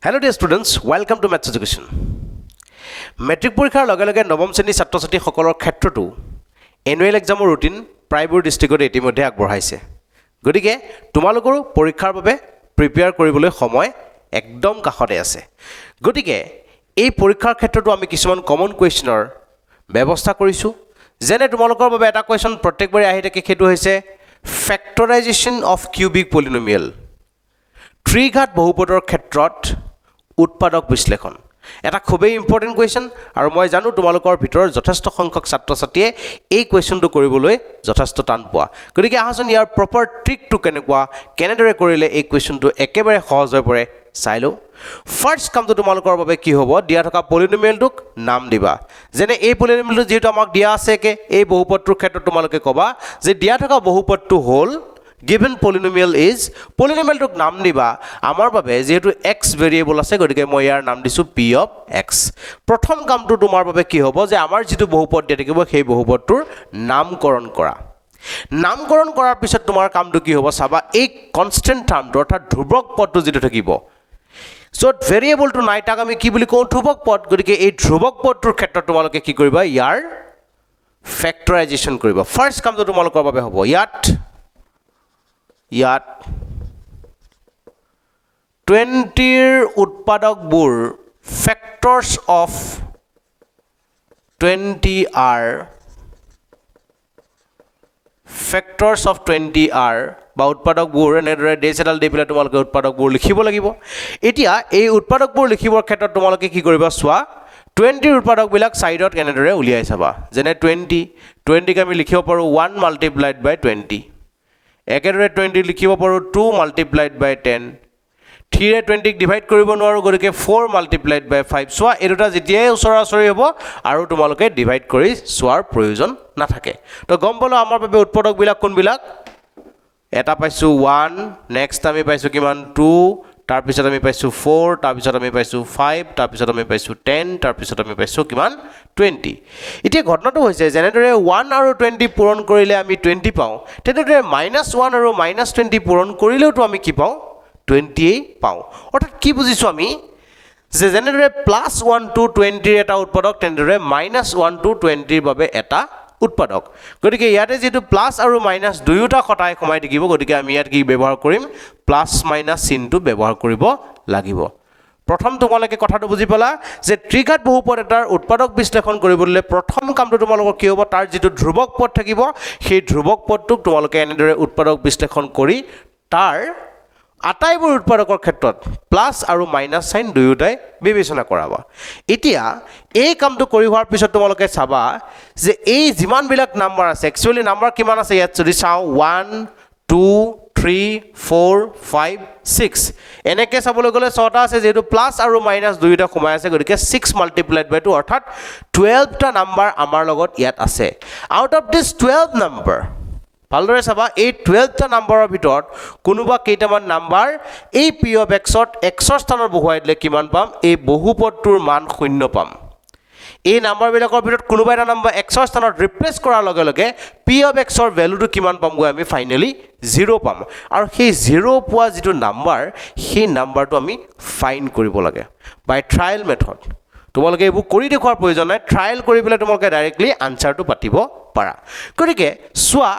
Hello dear students, welcome to Maths Education. Metric পৰীক্ষাৰ লগে লগে নৱম শ্ৰেণীৰ ছাত্ৰ-ছাত্ৰীসকলৰ ক্ষেত্ৰতো এনুৱেল এক্সামৰ ৰুটিন প্ৰায়বোৰ ডিষ্ট্ৰিক্টত ইতিমধ্যে আগবঢ়াইছে। গতিকে তোমালোকৰো পৰীক্ষাৰ বাবে প্ৰিপেয়াৰ কৰিবলৈ সময় একদম কাষতে আছে। গতিকে এই পৰীক্ষাৰ ক্ষেত্ৰতো আমি কিছুমান কমন কুৱেশ্যনৰ ব্যৱস্থা কৰিছোঁ। যেনে তোমালোকৰ বাবে এটা কুৱেশ্যন প্ৰত্যেকবাৰে আহি থাকে, সেইটো হৈছে ফেক্টৰাইজেশ্যন অফ কিউবিক পলিনমিয়েল। ত্ৰিঘাত বহুপদৰ ক্ষেত্ৰত উৎপাদক বিশ্লেষণ এটা খুবেই ইম্পৰ্টেণ্ট কুৱেশ্যন, আৰু মই জানো তোমালোকৰ ভিতৰত যথেষ্ট সংখ্যক ছাত্ৰ ছাত্ৰীয়ে এই কুৱেশ্যনটো কৰিবলৈ যথেষ্ট টান পোৱা। গতিকে আহাচোন ইয়াৰ প্ৰপাৰ ট্ৰিকটো কেনেদৰে কৰিলে এই কুৱেশ্যনটো একেবাৰে সহজ হৈ পৰে চাই লওঁ। ফাৰ্ষ্ট কামটো তোমালোকৰ বাবে কি হ'ব, দিয়া থকা পলিনমিয়েলটোক নাম দিবা। যেনে এই পলিনমিয়েলটো যিহেতু আমাক দিয়া আছে, এই বহুপদটোৰ ক্ষেত্ৰত তোমালোকে ক'বা যে দিয়া থকা বহুপদটো হ'ল given polynomial is, polynomialটোক নাম দিবা। আমাৰ বাবে যেহেতু x ভেৰিয়েবল আছে, গতিকে মই ইয়াৰ নাম দিছোঁ p of x। প্ৰথম কামটো তোমাৰ বাবে কি হ'ব যে আমাৰ যিটো বহুপদ দিয়া থাকিব সেই বহুপদটোৰ নামকৰণ কৰা। নামকৰণ কৰাৰ পিছত তোমাৰ কামটো কি হ'ব চাবা, এই কনষ্টেণ্ট টাৰ্মটো অৰ্থাৎ ধ্ৰুৱক পদটো যিটো থাকিব, য'ত ভেৰিয়েবলটো নাই তাক আমি কি বুলি কওঁ, ধ্ৰুৱক পদ। গতিকে এই ধ্ৰুৱক পদটোৰ ক্ষেত্ৰত তোমালোকে কি কৰিবা, ইয়াৰ ফেক্টৰাইজেশ্যন কৰিবা। ফাৰ্ষ্ট কামটো তোমালোকৰ বাবে হ'ব ইয়াত 20ৰ উৎপাদকবোৰ factors of 20R, factors of 20R বা উৎপাদকবোৰ এনেদৰে ডেছ এডাল দি পেলাই তোমালোকে উৎপাদকবোৰ লিখিব লাগিব। এতিয়া এই উৎপাদকবোৰ লিখিবৰ ক্ষেত্ৰত তোমালোকে কি কৰিবা চোৱা, 20ৰ উৎপাদকবিলাক ছাইডত কেনেদৰে উলিয়াই চাবা। যেনে 20ক আমি লিখিব পাৰোঁ 1 multiplied by 20, একেদৰে 20 লিখিব পাৰোঁ 2 multiplied by 10, 3ৰে 20ক ডিভাইড কৰিব নোৱাৰোঁ, গতিকে 4 multiplied by 5। চোৱা এই দুটা যেতিয়াই ওচৰা ওচৰি হ'ব আৰু তোমালোকে ডিভাইড কৰি চোৱাৰ প্ৰয়োজন নাথাকে। তো গম পালোঁ আমাৰ বাবে উৎপাদকবিলাক কোনবিলাক, এটা পাইছোঁ 1, নেক্সট আমি পাইছোঁ কিমান 2, তাৰপিছত আমি পাইছোঁ 4, তাৰপিছত আমি পাইছোঁ 5, তাৰপিছত আমি পাইছোঁ 10, তাৰপিছত আমি পাইছোঁ কিমান 20। এতিয়া ঘটনাটো হৈছে যেনেদৰে 1 আৰু 20 পূৰণ কৰিলে আমি 20 পাওঁ, তেনেদৰে -1 আৰু -20 পূৰণ কৰিলেওতো আমি কি পাওঁ, 20 পাওঁ। অৰ্থাৎ কি বুজিছোঁ আমি, যে যেনেদৰে +1 to 20ৰ এটা উৎপাদক, তেনেদৰে -1 to 20ৰ বাবে এটা উৎপাদক। গতিকে ইয়াতে যিহেতু প্লাছ আৰু মাইনাছ দুয়োটা সদায় সোমাই থাকিব, গতিকে আমি ইয়াত কি ব্যৱহাৰ কৰিম, প্লাছ মাইনাছ চিনটো ব্যৱহাৰ কৰিব লাগিব। প্ৰথম তোমালোকে কথাটো বুজি পালা যে ত্ৰিঘাত বহুপদ এটাৰ উৎপাদক বিশ্লেষণ কৰিবলৈ প্ৰথম কামটো তোমালোকৰ কি হ'ব, তাৰ যিটো ধ্ৰুৱক পদ থাকিব সেই ধ্ৰুৱক পদটোক তোমালোকে এনেদৰে উৎপাদক বিশ্লেষণ কৰি তাৰ আটাইবোৰ উৎপাদকৰ ক্ষেত্ৰত প্লাছ আৰু মাইনাছ চাইন দুয়োটাই বিবেচনা কৰাবা। এতিয়া এই কামটো কৰি হোৱাৰ পিছত তোমালোকে চাবা যে এই যিমানবিলাক নাম্বাৰ আছে, একচুৱেলি নাম্বাৰ কিমান আছে ইয়াত যদি চাওঁ 1, 2, 3, 4, 5, 6 এনেকৈ চাবলৈ গ'লে 6টা আছে, যিহেতু প্লাছ আৰু মাইনাছ দুয়োটা সোমাই আছে, গতিকে 6 multiplied by 2 অৰ্থাৎ 12টা নাম্বাৰ আমাৰ লগত ইয়াত আছে। আউট অফ দিছ 12 নাম্বাৰ, ভালদৰে চাবা, এই 12টা নাম্বাৰৰ ভিতৰত কোনোবা কেইটামান নাম্বাৰ এই p of xত xৰ স্থানত বহুৱাই দিলে কিমান পাম, এই বহুপদটোৰ মান 0 পাম। এই নাম্বাৰবিলাকৰ ভিতৰত কোনোবা এটা নাম্বাৰ xৰ স্থানত ৰিপ্লেচ কৰাৰ লগে লগে p of xৰ ভেলুটো কিমান পামগৈ, আমি ফাইনেলি 0 পাম। আৰু সেই 0 পোৱা যিটো নাম্বাৰ, সেই নাম্বাৰটো আমি ফাইণ্ড কৰিব লাগে বাই ট্ৰায়েল মেথড। তোমালোকে এইবোৰ কৰি দেখুৱাৰ প্ৰয়োজন নাই, ট্ৰায়েল কৰি পেলাই তোমালোকে ডাইৰেক্টলি আনচাৰটো পাতিব পাৰা। গতিকে চোৱা,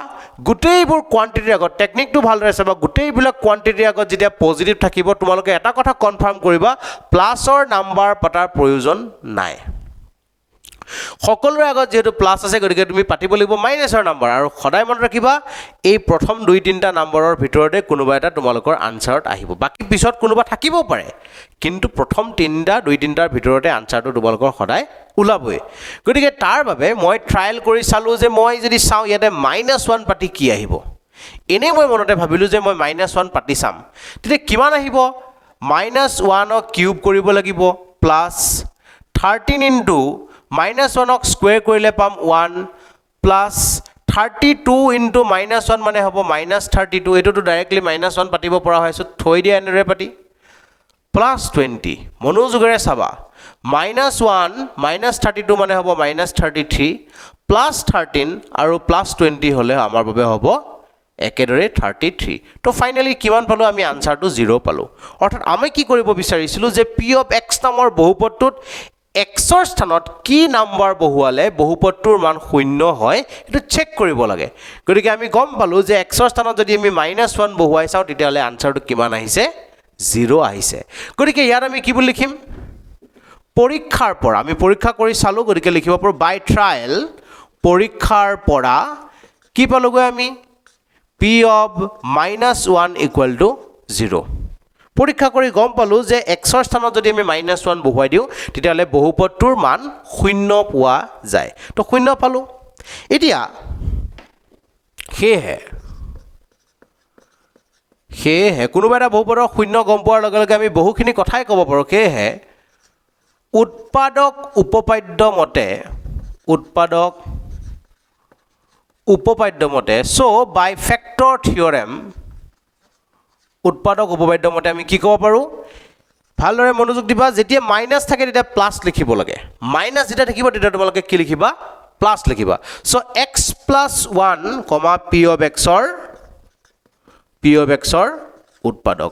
গোটেইবোৰ কোৱান্টিটিৰ আগত টেকনিকটো ভালদৰে চাবা, গোটেইবিলাক কোৱান্টিটিৰ আগত যেতিয়া পজিটিভ থাকিব তোমালোকে এটা কথা কনফাৰ্ম কৰিবা, প্লাছৰ নাম্বাৰ পতাৰ প্ৰয়োজন নাই। সকলোৰে আগত যিহেতু প্লাছ আছে, গতিকে তুমি পাতিব লাগিব মাইনাছৰ নাম্বাৰ। আৰু সদায় মনত ৰাখিবা, এই প্ৰথম 2-3টা নাম্বাৰৰ ভিতৰতে কোনোবা এটা তোমালোকৰ আনচাৰত আহিব, বাকী পিছত কোনোবা থাকিবও পাৰে, কিন্তু প্ৰথম 2-3টাৰ ভিতৰতে আনচাৰটো তোমালোকৰ সদায় ওলাবই। গতিকে তাৰ বাবে মই ট্ৰায়েল কৰি চালোঁ যে মই যদি চাওঁ ইয়াতে -1 পাতি কি আহিব। এনেই মই মনতে ভাবিলোঁ যে মই -1 পাতি চাম, তেতিয়া কিমান আহিব, -1ক কিউব কৰিব লাগিব, প্লাছ 13 ইনটু -1ক স্কুৱেৰ কৰিলে পাম 1, প্লাছ 32 ইনটু -1 মানে হ'ব -32, এইটোতো ডাইৰেক্টলি -1 পাতিব পৰা হৈছোঁ, থৈ দিয়া এনেদৰে পাতি, প্লাছ 20, মনোযোগেৰে চাবা, -1 -32 মানে হ'ব -33, প্লাছ 13 আৰু প্লাছ 20 হ'লে আমাৰ বাবে হ'ব একেদৰে 33 তো ফাইনালি কিমান পালো আমি আনসাৰটো 0 পালো অৰ্থাৎ আমি কি কৰিব বিচাৰিছিলো যে p of x নামৰ বহুপদটোত x ৰ স্থানত কি নাম্বাৰ বহুৱালে বহুপদটোৰ মান শূন্য হয় এটো চেক কৰিব লাগে গতিকে আমি গম পালো যে x ৰ স্থানত যদি আমি -1 বহুৱাই চাও তেতিয়ালে আনসাৰটো কিমান আহিছে 0 আহিছে গতিকে ইয়াত আমি কি বুলি লিখিম পৰীক্ষাৰ পৰা আমি পৰীক্ষা কৰি চালো গতিকে লিখিব পাৰো বাই ট্ৰায়াল পৰীক্ষাৰ পৰা কি পালোগৈ আমি p of -1 equal to 0 পৰীক্ষা কৰি গম পালো যে x ৰ স্থানত যদি আমি -1 বহুৱাই দিও তেতিয়ালে বহুপদটোৰ মান শূন্য পোৱা যায় তো শূন্য পালো এতিয়া সেয়ে কোনোবা এটা বহুপদৰ শূন্য গম পোৱাৰ লগে লগে আমি বহুখিনি কথাই ক'ব পাৰো সেয়ে উৎপাদক উপপাদ্য মতে সো বাই ফেক্টৰ থিওৰেম উৎপাদক উপপাদ্য মতে আমি কি ক'ব পাৰো ভালদৰে মনোযোগ দিবা যেতিয়া মাইনাস থাকে তেতিয়া প্লাস লিখিব লাগে মাইনাস যেতিয়া থাকিব তেতিয়া তোমালোকে কি লিখিবা প্লাস লিখিবা so x + 1, p of x ৰ উৎপাদক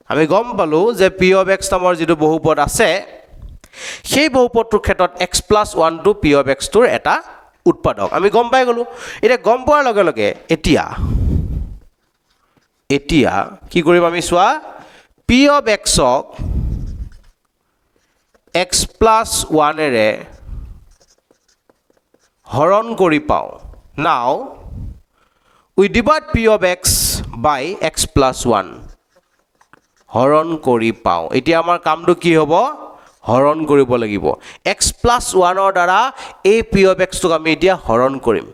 আমি গম পালো যে p of x নামৰ যেটো বহুপদ আছে সেই বহুপদটোৰ ক্ষেত্ৰত x + 1 টো p of x টোৰ এটা উৎপাদক আমি গম পাই গলো এটা গম পোৱাৰ লগে লগে এতিয়া কি কৰিম আমি চোৱা p of x ক x + 1 এৰে হৰণ কৰি পাও নাও we divide p of x by x + 1 হৰণ কৰি পাও এতিয়া আমাৰ কামটো কি হ'ব হৰণ কৰিব লাগিব x + 1 ৰ দ্বাৰা এই p of x টোক আমি এতিয়া হৰণ কৰিম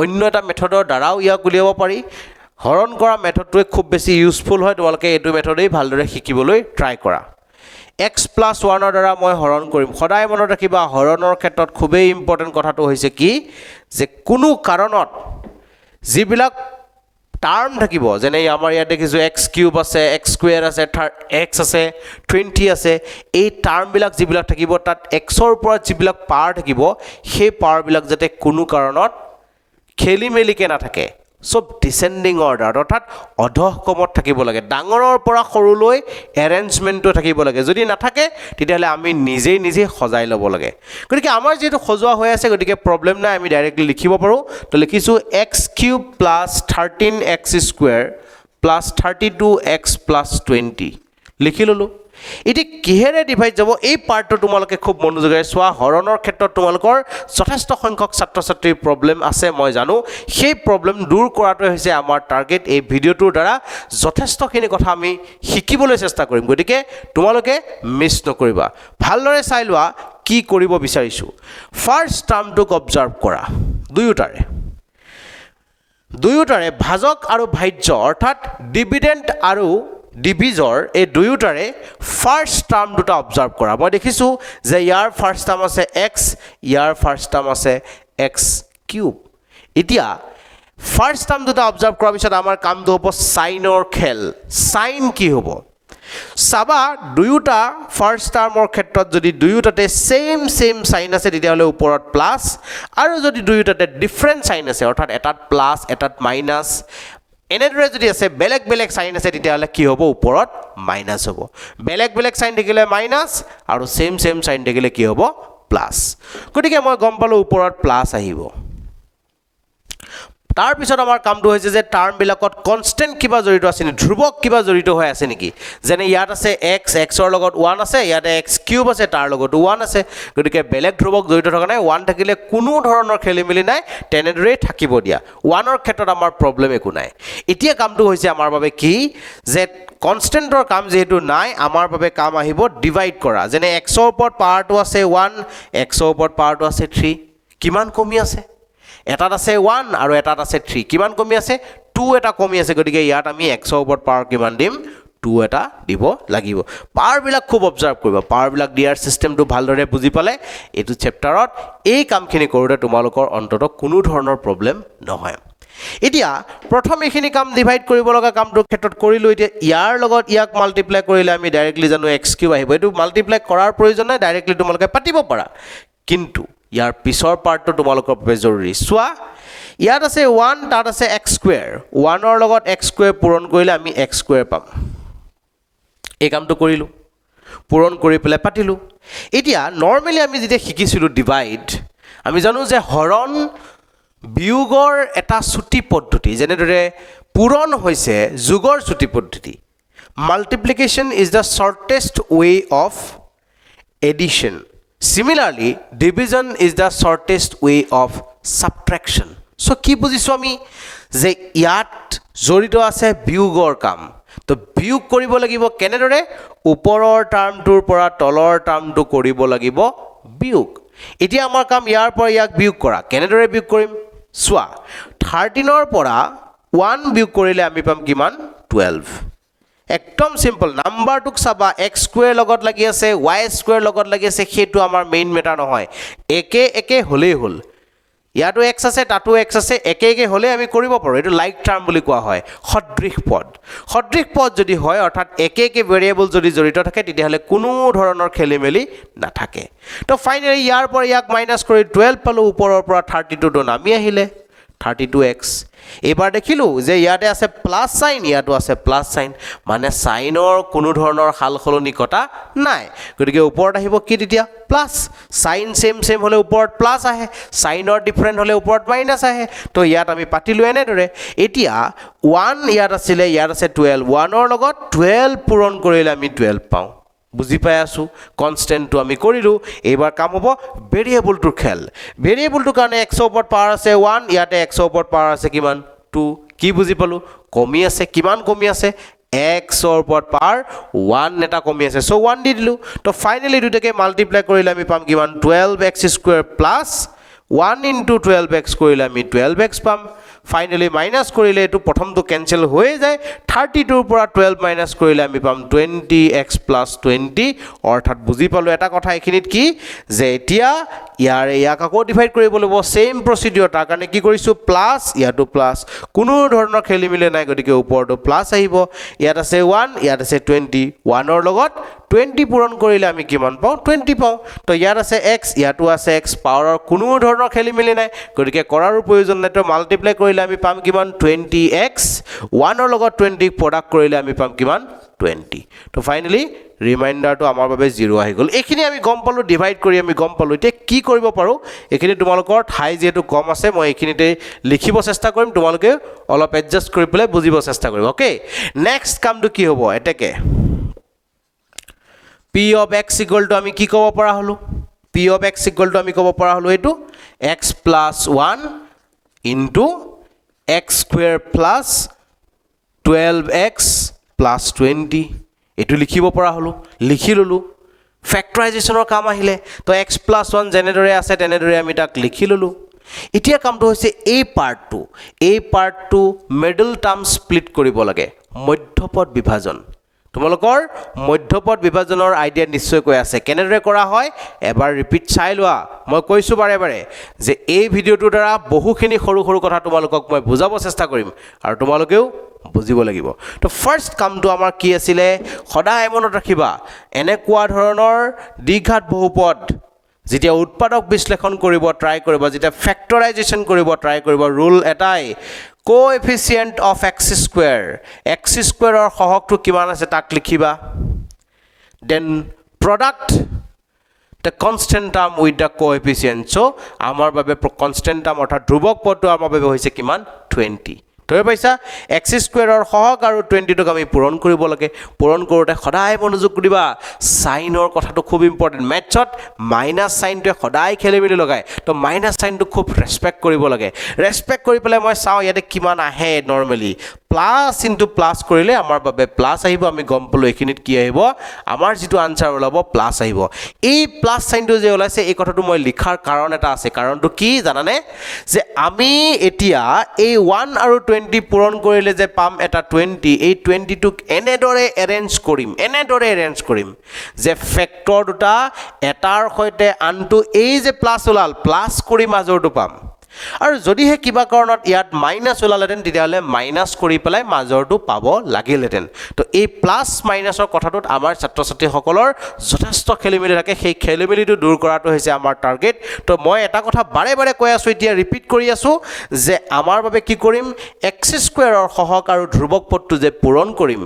অন্য এটা মেথডৰ দ্বাৰাও ইয়াক উলিয়াব পাৰি হৰণ কৰা মেথডটোৱে খুব বেছি ইউজফুল হয় তোমালোকে এইটো মেথডেই ভালদৰে শিকিবলৈ ট্ৰাই কৰা x + 1 ৰ দ্বাৰা মই হৰণ কৰিম সদায় মনত ৰাখিবা হৰণৰ ক্ষেত্ৰত খুবেই ইম্পৰ্টেন্ট কথাটো হৈছে কি যে কোনো কাৰণত যিবিলাক টাৰ্ম থাকিব যেনে আমাৰ ইয়াত দেখিছো x³ আছে x² আছে x আছে 20 আছে এই টার্ম বিলাক যিবিলাক থাকিব তাত x ৰ ওপৰত যিবিলাক পাৱাৰ থাকিব সেই পাৱাৰ বিলাক যাতে কোনো কাৰণত খেলিমেলিকে না থাকে সব ডিসেন্ডিং অৰ্ডাৰ অৰ্থাৎ অধঃক্ৰমত থাকিব লাগে ডাঙৰৰ পৰা সৰুলৈ এৰেঞ্জমেন্টটো থাকিব লাগে যদি না থাকে তেতিয়ালে আমি নিজে সজাই ল'ব লাগে গতিকে আমাৰ যেটো সজোৱা হৈ আছে গতিকে প্ৰবলেম নাই আমি ডাইৰেক্টলি লিখিব পাৰো তো লিখিছো x³ + 13x² + 32x + 20 লিখি ললো এটি কিহেৰে ডিভাইড যাব এই পাৰ্টটো তোমালোকে খুব মনোযোগেৰে চোৱা হৰণৰ ক্ষেত্ৰত তোমালোকৰ যথেষ্ট সংখ্যক ছাত্ৰ-ছাত্ৰীৰ প্ৰবলেম আছে মই জানো সেই প্ৰবলেম দূৰ কৰাটো হৈছে আমাৰ টাৰ্গেট এই ভিডিওটোৰ দ্বাৰা যথেষ্টখিনি কথা আমি শিকিবলৈ চেষ্টা কৰিম গতিকে তোমালোকে মিছ নকৰিবা ভালদৰে চাই লোৱা কি কৰিব বিচাৰিছো ফাৰ্স্ট টাৰ্মটোক অবজাৰ্ভ কৰা দুয়োটাৰে ভাজক আৰু ভাজ্য অৰ্থাৎ ডিভিডেন্ট আৰু ডিভিজৰ এই দুয়োটাৰে ফাৰ্স্ট টাৰ্ম দুটা অবজাৰ্ভ কৰা মই দেখিছো যে ইয়াৰ ফাৰ্স্ট টাৰ্ম আছে x ইয়াৰ ফাৰ্স্ট টাৰ্ম আছে x³ এতিয়া ফাৰ্স্ট টাৰ্ম দুটা অবজাৰ্ভ কৰাৰ পিছত আমাৰ কামটো হ'ব সাইনৰ খেল সাইন কি হ'ব সাবা দুয়োটা ফাৰ্স্ট টাৰ্মৰ ক্ষেত্ৰত যদি দুয়োটাতে সেম সাইন আছে তেতিয়াহলে ওপৰত প্লাস আৰু যদি দুয়োটাতে ডিফাৰেন্ট সাইন আছে অৰ্থাৎ এটাত প্লাস এটাত মাইনাস এনেদৰে যদি আছে বেলেগ সাইন আছে তেতিয়াহলে কি হ'ব ওপৰত মাইনাস হ'ব বেলেগ সাইন থাকিলে মাইনাস আৰু সেম সাইন থাকিলে কি হ'ব প্লাস গতিকে মই গম পালো ওপৰত প্লাস আহিব তাৰ পিছত আমাৰ কামটো হৈছে যে টাৰ্ম বিলাকত কনস্ট্যান্ট কিবা জড়িত আছে নি ধ্ৰুৱক কিবা জড়িত হৈ আছে নেকি যেনে ইয়াত আছে x ৰ লগত 1 আছে ইয়াতে x³ আছে তাৰ লগত 1 আছে গতিকে বেলেগ ধ্ৰুৱক জড়িত থকা নাই 1 থাকিলে কোনো ধৰণৰ খেলিমেলি নাই তেনেদৰে থাকিব দিয়া 1 ৰ ক্ষেত্ৰত আমাৰ প্ৰবলেম একো নাই এতিয়া কামটো হৈছে আমাৰ বাবে কি যে কনস্ট্যান্টৰ কাম যেহেতু নাই আমাৰ বাবে কাম আহিব ডিভাইড কৰা যেনে x ৰ ওপৰত পাৱাৰটো আছে 1 x ৰ ওপৰত পাৱাৰটো আছে 3 কিমান কমি আছে এটাত আছে 1 আৰু এটাত আছে 3 কিমান কমি আছে 2 এটা কমি আছে গতিকে ইয়াত আমি x ৰ ওপৰত পাৱাৰ কিমান দিম 2 এটা দিব লাগিব পাৱাৰ বিলাক খুব অবজাৰ্ভ কৰিবা পাৱাৰ বিলাক দিয়াৰ সিস্টেমটো ভালদৰে বুজি পালে এটো চেপ্টাৰত এই কামখিনি কৰোতে তোমালোকৰ অন্তত কোনো ধৰণৰ প্ৰবলেম নহয় এতিয়া প্ৰথম এইখিনি কাম ডিভাইড কৰিব লগা কামটো ক্ষেত্ৰত কৰিলো এতিয়া ইয়াৰ লগত ইয়াক মাল্টিপ্লাই কৰিলে আমি ডাইৰেক্টলি জানো x³ আহিব এটো মাল্টিপ্লাই কৰাৰ প্ৰয়োজন নাই ডাইৰেক্টলি তোমালোকে পাতিব পাৰা কিন্তু ইয়াৰ পিছৰ পাৰ্টটো তোমালোকৰ বাবে জৰুৰী চোৱা ইয়াত আছে 1 তাত আছে x স্কয়াৰ 1 ৰ লগত x স্কয়াৰ পূৰণ কৰিলে আমি x স্কয়াৰ পাম এই কামটো কৰিলো পূৰণ কৰি পেলাই পাতিলো এতিয়া নৰমালি আমি যেতিয়া শিকিছিলো ডিভাইড আমি জানো যে হৰণ বিয়োগৰ এটা ছুটি পদ্ধতি যেনেদৰে পূৰণ হৈছে যোগৰ ছুটি পদ্ধতি multiplication is the shortest way of addition similarly division is the shortest way of subtraction so কি বুজিছো আমি যে ইয়াত জড়িত আছে বিয়োগৰ কাম তো বিয়োগ কৰিব লাগিব কেনেদৰে ওপৰৰ টাৰ্মটোৰ পৰা তলৰ টাৰ্মটো কৰিব লাগিব বিয়োগ এতিয়া আমাৰ কাম ইয়াৰ পৰা ইয়াক বিয়োগ কৰা কেনেদৰে বিয়োগ কৰিম চোৱা 13 ৰ পৰা 1 বিয়োগ কৰিলে আমি পাম কিমান 12 একদম সিম্পল নাম্বাৰটোক চাবা x স্কয়াৰ লগত লাগি আছে y স্কয়াৰ লগত লাগি আছে হেতু আমাৰ মেইন মেটাৰ নহয় একে একে হলেই হল ইয়াটো x আছে তাতো x আছে একে একে হলে আমি কৰিব পাৰো এটো লাইক টাৰ্ম বুলি কোৱা হয় সদৃশ পদ যদি হয় অৰ্থাৎ একে একে ভেৰিয়েবল যদি জড়িত থাকে তেতিয়াহলে কোনো ধৰণৰ খেলিমেলি নাথাকে তো ফাইনালি ইয়াৰ পৰা ইয়াক মাইনাস কৰি 12 পালো ওপৰৰ পৰা 32 টো নামি আহিলে 32x এবাৰ দেখিলো যে ইয়াতে আছে প্লাস সাইন ইয়াতো আছে প্লাস সাইন মানে সাইনৰ কোনো ধৰণৰ হালখলনি কটা নাই গতিকে ওপৰত আহিব কি তেতিয়া প্লাস সাইন সেম হলে ওপৰত প্লাস আহে সাইনৰ ডিফাৰেন্ট হলে ওপৰত মাইনাস আহে তো ইয়াত আমি পাতিলো এনেদৰে এতিয়া 1 ইয়াত আছিল ইয়াত আছে 12 1 ৰ লগত 12 পূৰণ কৰিলে আমি 12 পাওঁ বুজি পাই আছো কনস্ট্যান্টটো আমি কৰিলো এবাৰ কাম হ'ব ভেৰিয়েবলটোৰ খেল ভেৰিয়েবলটোৰ কাৰণে x ৰ ওপৰত পাৱাৰ আছে 1 ইয়াতে x ৰ ওপৰত পাৱাৰ আছে কিমান 2 কি বুজি পালো কমি আছে কিমান কমি আছে x ৰ ওপৰত পাৱাৰ 1 এটা কমি আছে সো 1 দি দিলো তো ফাইনালি দুটাকে মাল্টিপ্লাই কৰিলে আমি পাম কিমান 12x square plus 1 into 12x কৰিলে আমি 12x পাম ফাইনালি মাইনাস কৰিলে এটো প্ৰথমটো ক্যান্সেল হৈ যায় 32 ৰ পৰা 12 মাইনাস কৰিলে আমি পাম 20x + 20 অৰ্থাৎ বুজি পালো এটা কথা এখিনিত কি যে এতিয়া ইয়াক আকৌ ডিভাইড কৰিব লাগিব সেম প্ৰসিডিউৰ তাৰ কাৰণে কি কৰিছো প্লাস ইয়াটো প্লাস কোনো ধৰণৰ খেলি মিলে নাই গতিকে ওপৰটো প্লাস আহিব ইয়াত আছে 1 ইয়াত আছে 20 1 ৰ লগত 20 পূৰণ কৰিলে আমি কিমান পাও 20 পাও তো ইয়াত আছে x ইয়াতো আছে x পাৱাৰৰ কোনো ধৰণৰ খেলি মিলে নাই গতিকে কৰাৰো প্ৰয়োজন নাই তো মাল্টিপ্লাই কৰিলে আমি পাম কিমান 20x 1 ৰ লগত 20 প্ৰডাক্ট কৰিলে আমি পাম কিমান 20 তো ফাইনালি ৰিমাইন্ডাৰটো আমাৰ বাবে 0 আহি গল এখিনি আমি গম পালো ডিভাইড কৰি আমি গম পালো তে কি কৰিব পাৰো এখিনি তোমালোকৰ ঠাই যেটো কম আছে মই এখিনিতে লিখিব চেষ্টা কৰিম তোমালোকে অলপ এডজাস্ট কৰি পেলাই বুজিব চেষ্টা কৰিবা ওকে নেক্সট কামটো কি হ'ব এটাকে p of x = আমি কি কব পৰা হলো p of x = আমি কব পৰা হলো এটো x + 1 into x square plus 12x plus 20 এটো লিখিব পৰা হলো লিখি ললো ফ্যাক্টৰাইজেশনৰ কাম আহিলে তো x plus 1 জেনেদৰে আছে তেনেদৰে আমি তাক লিখি ললো এতিয়া কামটো হৈছে এই পাৰ্টটো মিডল টাৰ্ম স্প্লিট কৰিব লাগে মধ্যপদ বিভাজন তোমালোকৰ মধ্যপদ বিভাজনৰ আইডিয়া নিশ্চয় কৈ আছে কেনেদৰে কৰা হয় এবাৰ ৰিপিট চাই লোৱা মই কৈছো বাৰে বাৰে যে এই ভিডিওটোৰ দ্বাৰা বহুখিনি সৰু সৰু কথা তোমালোকক মই বুজাব চেষ্টা কৰিম আৰু তোমালোকেও বুজিব লাগিব তো ফাৰ্স্ট কামটো আমাৰ কি আছিল সদায় মনত ৰাখিবা এনেকুৱা ধৰণৰ দ্বিঘাত বহুপদ যেতিয়া উৎপাদক বিশ্লেষণ কৰিব ট্ৰাই কৰিবা যেতিয়া ফ্যাক্টৰাইজেশন কৰিব ট্ৰাই কৰিবা ৰুল এটাই coefficient of x square ৰ সহগটো কিমান আছে তাক লিখিবা then product the constant term with the coefficient so আমাৰ বাবে constant term অৰ্থাৎ ধ্ৰুবক পদটো আমাৰ বাবে হৈছে কিমান 20 তই পাইছা x স্কয়াৰৰ সহগ আৰু 20 টোক আমি পূৰণ কৰিব লাগে পূৰণ কৰোতে সদায় মনোযোগ দিবা সাইনৰ কথাটো খুব ইম্পৰ্টেন্ট ম্যাথছত মাইনাস সাইনটো সদায় খেলি মিলি লগায় তো মাইনাস সাইনটো খুব ৰেসপেক্ট কৰিব লাগে ৰেসপেক্ট কৰি পেলাই মই চাও ইয়াতে কিমান আহে নৰমালি প্লাস ইনটু প্লাস কৰিলে আমাৰ বাবে প্লাস আহিব আমি গম পালো এখিনিত কি আহিব আমাৰ যেটো আনসাৰ ওলাব প্লাস আহিব এই প্লাস সাইনটো যে ওলাইছে এই কথাটো মই লিখাৰ কাৰণ এটা আছে কাৰণটো কি জানানে যে আমি এতিয়া এই 1 আৰু 20 পূৰণ কৰিলে যে পাম এটা 20 এই 20 টোক এনেদৰে এৰেঞ্জ কৰিম যে ফ্যাক্টৰ দুটা এটাৰ সৈতে আনটো এই যে প্লাস ওলাল প্লাস কৰি মাজৰটো পাম আৰু যদিহে কিবা কাৰণত ইয়াত মাইনাছ ওলালেহেঁতেন তেতিয়াহ'লে মাইনাছ কৰি পেলাই মাজৰটো পাব লাগিলহেঁতেন তো এই প্লাছ মাইনাছৰ কথাটোত আমাৰ ছাত্ৰ ছাত্ৰীসকলৰ যথেষ্ট খেলিমেলি থাকে সেই খেলিমেলিটো দূৰ কৰাটো হৈছে আমাৰ টাৰ্গেট তো মই এটা কথা বাৰে বাৰে কৈ আছোঁ এতিয়া ৰিপিট কৰি আছোঁ যে আমাৰ বাবে কি কৰিম এক্স স্কুৱেৰৰ সহগ আৰু ধ্ৰুৱক পদটো যে পূৰণ কৰিম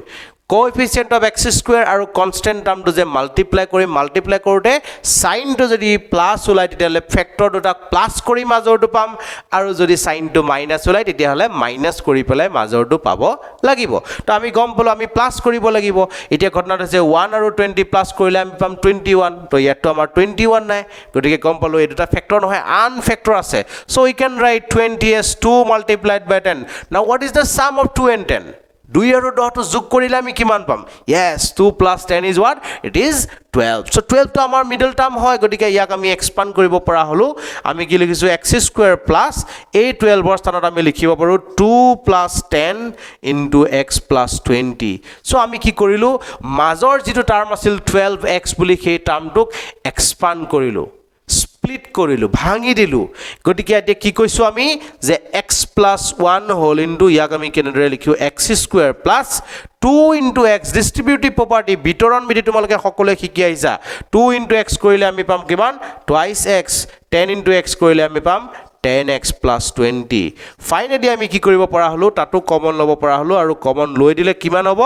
কোএফিচিয়েন্ট অফ এক্স স্কুৱেৰ আৰু কনষ্টেণ্ট টাৰ্মটো যে মাল্টিপ্লাই কৰিম মাল্টিপ্লাই কৰোঁতে চাইনটো যদি প্লাছ ওলায় তেতিয়াহ'লে ফেক্টৰ দুটাক প্লাছ কৰি মাজৰটো পাম আৰু যদি চাইনটো মাইনাছ ওলায় তেতিয়াহ'লে মাইনাছ কৰি পেলাই মাজৰটো পাব লাগিব তো আমি গম পালোঁ আমি প্লাছ কৰিব লাগিব এতিয়া ঘটনাটো হৈছে 1 আৰু 20 প্লাছ কৰিলে আমি পাম 21 তো ইয়াততো আমাৰ 21 নাই গতিকে গম পালোঁ এই দুটা ফেক্টৰ নহয় আন ফেক্টৰ আছে চ' we can right 20 as 2 multiplied by 10 now what is the sum of 2 and 10 2 আৰু 10 টো যোগ কৰিলে আমি কিমান পাম yes 2 plus 10 is what it is 12 so 12 টো আমাৰ মিডল টাৰ্ম হয় গতিকে ইয়াক আমি এক্সপান্ড কৰিব পৰা হলো আমি কি লিখিছো x স্কয়াৰ প্লাস এই 12 ৰ স্থানত আমি লিখিব পাৰো 2 plus 10 into x plus 20 so আমি কি কৰিলো মাজৰ যেটো টাৰ্ম আছিল 12x বুলি সেই টাৰ্মটোক এক্সপান্ড কৰিলো স্প্লিট কৰিলো ভাঙি দিলো গতিকে এতিয়া কি কৈছো আমি যে x plus 1 whole into ইয়াক আমি কেনেদৰে লিখিও x square plus 2 into x distributive property বিতৰণ বিধি তোমালোকে সকলোৱে শিকি আহিছা 2 into x কৰিলে আমি পাম কিমান twice x 10 into x কৰিলে আমি পাম 10x plus 20 ফাইনালি আমি কি কৰিব পৰা হলো তাতো কমন লব পৰা হলো আৰু কমন লৈ দিলে কিমান হ'ব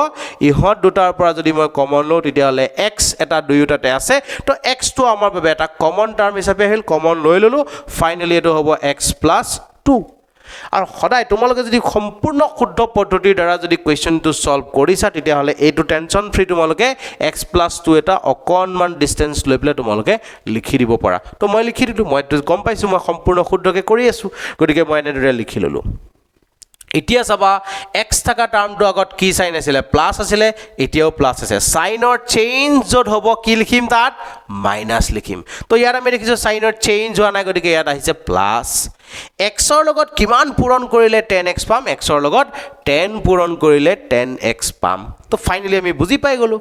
ইহত দুটাৰ পৰা যদি মই কমন লও তেতিয়াহলে x এটা দুয়োটাতে আছে তো x টো আমাৰ বাবে এটা কমন টাৰ্ম হিচাপে আহিল কমন লৈ ললো ফাইনালি এটো হ'ব x plus 2 আৰু সদায় তোমালোকে যদি সম্পূৰ্ণ শুদ্ধ পদ্ধতিৰ দ্বাৰা যদি কোৱেশ্চনটো সলভ কৰিছা তেতিয়াহলে এইটো টেনচন ফ্ৰী তোমালোকে x plus 2 এটা অকনমান ডিসটেন্স লৈ পেলে তোমালোকে লিখি দিব পাৰা তো মই লিখি দিলো মই গম পাইছো মই সম্পূৰ্ণ শুদ্ধকে কৰি আছো গতিকে মই এনেদৰে লিখি ললো এতিয়া চাবা x থাকা টাৰ্মটো আগত কি সাইন আছিল প্লাস আছিল এতিয়াও প্লাস আছে সাইনৰ চেঞ্জ যত হ'ব কি লিখিম তাত মাইনাস লিখিম তো ইয়াত আমি দেখিছো সাইনৰ চেঞ্জ হোৱা নাই গতিকে ইয়াত আহিছে প্লাস x ৰ লগত কিমান পূৰণ কৰিলে 10x পাম x ৰ লগত 10 পূৰণ কৰিলে 10x পাম তো ফাইনালি আমি বুজি পাই গলো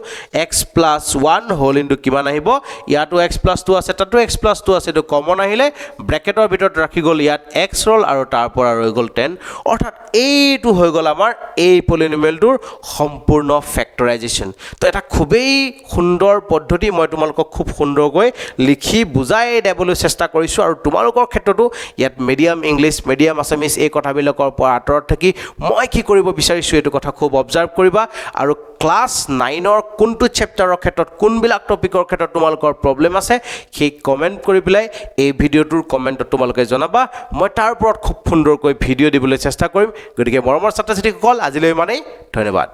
x plus 1 whole into কিমান আহিব ইয়াতো x plus 2 আছে তাতো x plus 2 আছে তো কমন আহিলে ব্ৰ্যাকেটৰ ভিতৰত ৰাখি গল ইয়াত x ৰল আৰু তাৰ পৰা ৰৈ গল 10 অৰ্থাৎ এইটো হৈ গল আমাৰ এই পলিনোমিয়েলটোৰ সম্পূৰ্ণ ফেক্টৰাইজেচন তো এটা খুবেই সুন্দৰ পদ্ধতি মই তোমালোকক খুব সুন্দৰকৈ লিখি বুজাই দেবলৈ চেষ্টা কৰিছো আৰু তোমালোকৰ ক্ষেত্ৰতো ইয়াত মিডিয়াম ইংলিশ মিডিয়াম আসামিজ এই কথাবিলাকৰ পৰা আঁতৰত থাকি মই কি কৰিব বিচাৰিছো এটো কথা খুব অবজাৰ্ভ কৰিবা আৰু ক্লাস 9 ৰ কোনটো চেপ্টাৰৰ ক্ষেত্ৰত কোনবিলাক টপিকৰ ক্ষেত্ৰত তোমালোকৰ প্ৰবলেম আছে সেই কমেন্ট কৰি পেলাই এই ভিডিওটোৰ কমেন্টত তোমালোকে জনাবা মই তাৰ ওপৰত খুব সুন্দৰকৈ ভিডিও দিবলৈ চেষ্টা কৰিম গতিকে মৰমৰ ছাত্ৰ ছাত্ৰীসকল আজিলৈ মানেই ধন্যবাদ